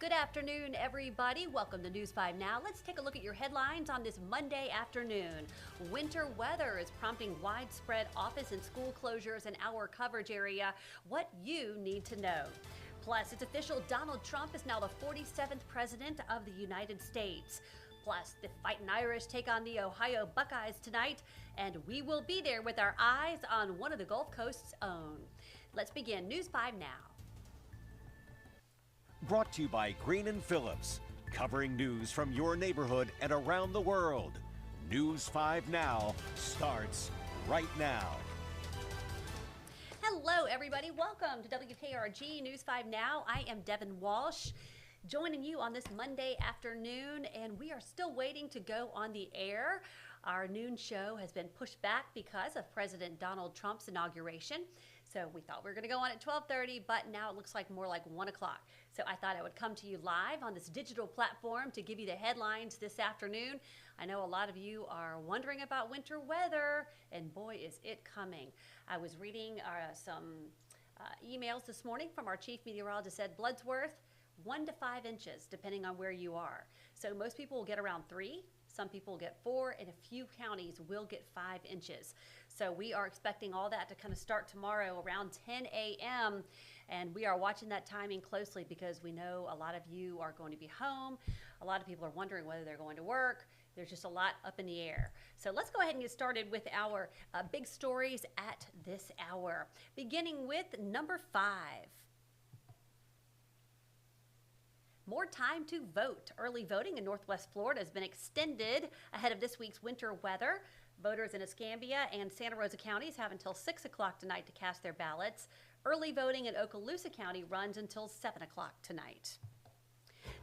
Good afternoon, everybody. Welcome to News 5 Now. Let's take a look at your headlines on this Monday afternoon. Winter weather is prompting widespread office and school closures in our coverage area. What you need to know. Plus, it's official, Donald Trump is now the 47th president of the United States. Plus, the Fighting Irish take on the Ohio Buckeyes tonight, and we will be there with our eyes on one of the Gulf Coast's own. Let's begin News 5 Now. Brought to you by Green & Phillips, covering news from your neighborhood and around the world. News 5 Now starts right now. Hello, everybody. Welcome to WKRG News 5 Now. I am Devon Walsh, joining you on this Monday afternoon, and we are still waiting to go on the air. Our noon show has been pushed back because of President Donald Trump's inauguration. So we thought we were going to go on at 12:30, but now it looks like more like 1 o'clock. So I thought I would come to you live on this digital platform to give you the headlines this afternoon. I know a lot of you are wondering about winter weather, and boy, is it coming. I was reading some emails this morning from our chief meteorologist, said Bloodsworth, 1 to 5 inches, depending on where you are. So most people will get around 3. Some people will get 4, and a few counties will get 5 inches. So we are expecting all that to kind of start tomorrow around 10 a.m. And we are watching that timing closely because we know a lot of you are going to be home. A lot of people are wondering whether they're going to work. There's just a lot up in the air. So let's go ahead and get started with our big stories at this hour, beginning with number 5. More time to vote. Early voting in Northwest Florida has been extended ahead of this week's winter weather. Voters in Escambia and Santa Rosa counties have until 6 o'clock tonight to cast their ballots. Early voting in Okaloosa County runs until 7 o'clock tonight.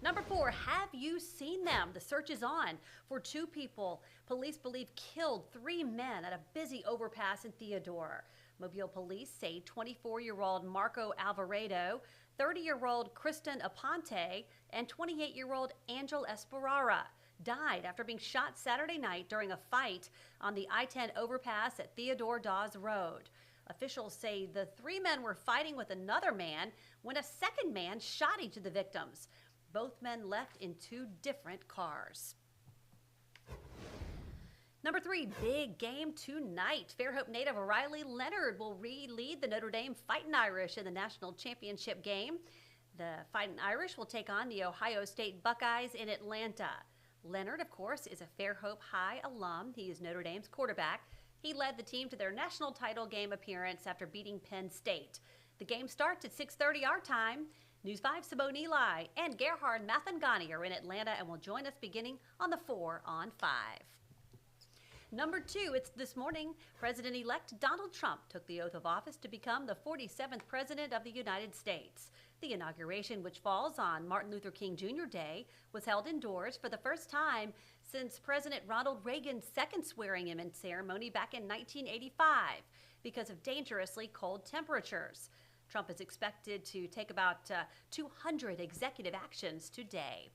Number 4, have you seen them? The search is on for 2 people police believe killed 3 men at a busy overpass in Theodore. Mobile police say 24-year-old Marco Alvarado, 30-year-old Kristen Aponte, and 28-year-old Angel Esperara died after being shot Saturday night during a fight on the I-10 overpass at Theodore Dawes Road. Officials say the 3 men were fighting with another man when a second man shot each of the victims. Both men left in 2 different cars. Number 3, big game tonight. Fairhope native Riley Leonard will lead the Notre Dame Fighting Irish in the national championship game. The Fighting Irish will take on the Ohio State Buckeyes in Atlanta. Leonard, of course, is a Fairhope High alum. He is Notre Dame's quarterback. He led the team to their national title game appearance after beating Penn State. The game starts at 6:30 our time. News 5 Simone Eli and Gerhard Mathangani are in Atlanta and will join us beginning on the 4 on 5. Number 2, it's this morning. President-elect Donald Trump took the oath of office to become the 47th president of the United States. The inauguration, which falls on Martin Luther King Jr. Day, was held indoors for the first time since President Ronald Reagan's second swearing-in ceremony back in 1985 because of dangerously cold temperatures. Trump is expected to take about 200 executive actions today.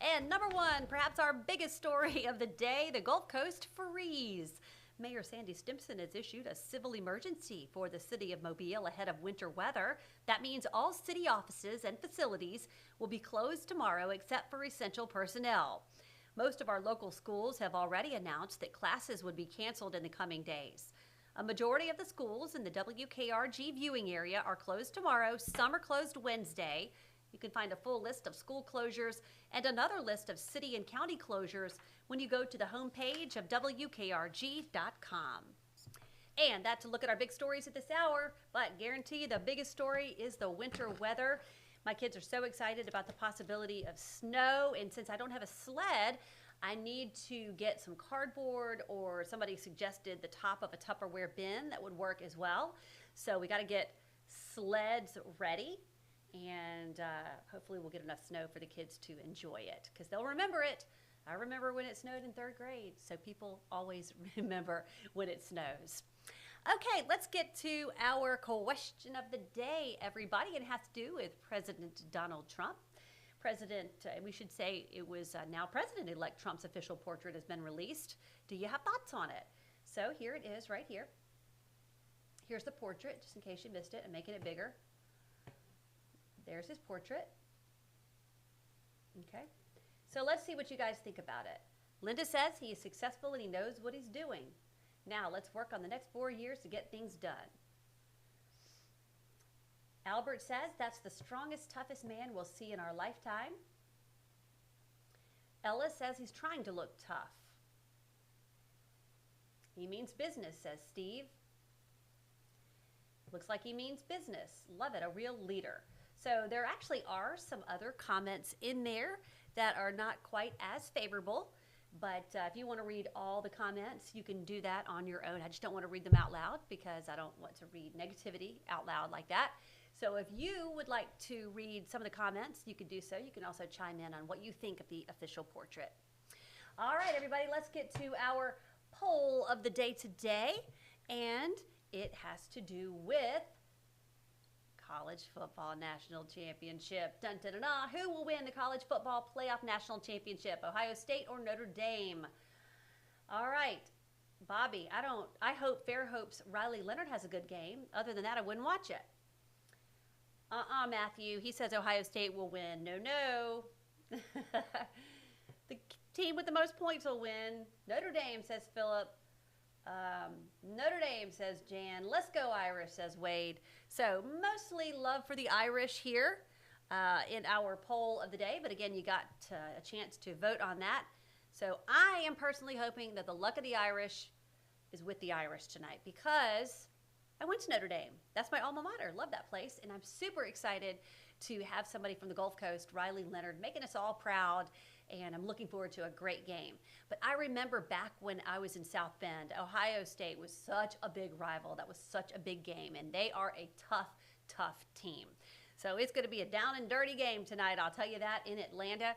And number 1, perhaps our biggest story of the day, the Gulf Coast freeze. Mayor Sandy Stimpson has issued a civil emergency for the city of Mobile ahead of winter weather. That means all city offices and facilities will be closed tomorrow except for essential personnel. Most of our local schools have already announced that classes would be canceled in the coming days. A majority of the schools in the WKRG viewing area are closed tomorrow. Some are closed Wednesday. You can find a full list of school closures and another list of city and county closures when you go to the homepage of WKRG.com. And that's a look at our big stories at this hour, but guarantee you the biggest story is the winter weather. My kids are so excited about the possibility of snow, and since I don't have a sled, I need to get some cardboard, or somebody suggested the top of a Tupperware bin that would work as well. So we got to get sleds ready. And hopefully we'll get enough snow for the kids to enjoy it because they'll remember it. I remember when it snowed in 3rd grade, so people always remember when it snows. Okay, let's get to our question of the day, everybody. It has to do with President Donald Trump. We should say it was now President-elect Trump's official portrait has been released. Do you have thoughts on it? So here it is right here. Here's the portrait, just in case you missed it. I'm making it bigger. There's his portrait. Okay. So let's see what you guys think about it. Linda says he is successful and he knows what he's doing. Now let's work on the next 4 years to get things done. Albert says that's the strongest, toughest man we'll see in our lifetime. Ella says he's trying to look tough. He means business, says Steve. Looks like he means business. Love it, a real leader. So there actually are some other comments in there that are not quite as favorable. But if you want to read all the comments, you can do that on your own. I just don't want to read them out loud because I don't want to read negativity out loud like that. So if you would like to read some of the comments, you can do so. You can also chime in on what you think of the official portrait. All right, everybody, let's get to our poll of the day today. And it has to do with College Football National Championship. Dun, dun, dun, dun. Who will win the College Football Playoff National Championship, Ohio State or Notre Dame? All right, Bobby, I hope Fairhope's Riley Leonard has a good game. Other than that, I wouldn't watch it. Matthew, he says Ohio State will win. No. The team with the most points will win. Notre Dame, says Philip. Notre Dame, says Jan. Let's go Irish, says Wade. So mostly love for the Irish here in our poll of the day. But again, you got a chance to vote on that. So I am personally hoping that the luck of the Irish is with the Irish tonight because I went to Notre Dame. That's my alma mater. Love that place. And I'm super excited to have somebody from the Gulf Coast, Riley Leonard, making us all proud. And I'm looking forward to a great game. But I remember back when I was in South Bend, Ohio State was such a big rival. That was such a big game. And they are a tough, tough team. So it's going to be a down and dirty game tonight. I'll tell you that in Atlanta.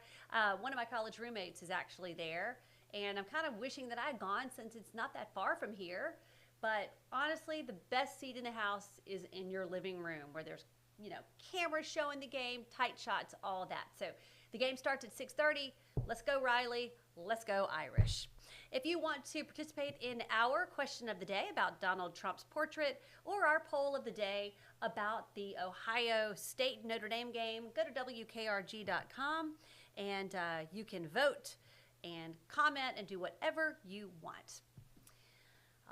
One of my college roommates is actually there. And I'm kind of wishing that I'd gone since it's not that far from here. But honestly, the best seat in the house is in your living room where there's, cameras showing the game, tight shots, all that. So the game starts at 6:30. Let's go, Riley. Let's go, Irish. If you want to participate in our question of the day about Donald Trump's portrait or our poll of the day about the Ohio State Notre Dame game, go to WKRG.com and you can vote and comment and do whatever you want.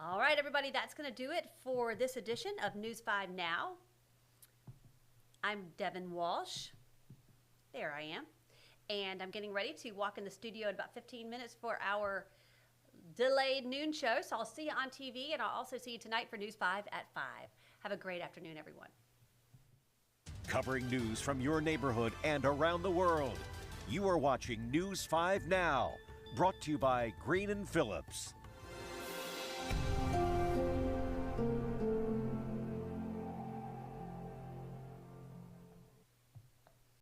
All right, everybody, that's going to do it for this edition of News 5 Now. I'm Devon Walsh. There I am. And I'm getting ready to walk in the studio in about 15 minutes for our delayed noon show. So I'll see you on TV, and I'll also see you tonight for News 5 at 5. Have a great afternoon, everyone. Covering news from your neighborhood and around the world. You are watching News 5 Now, brought to you by Green & Phillips.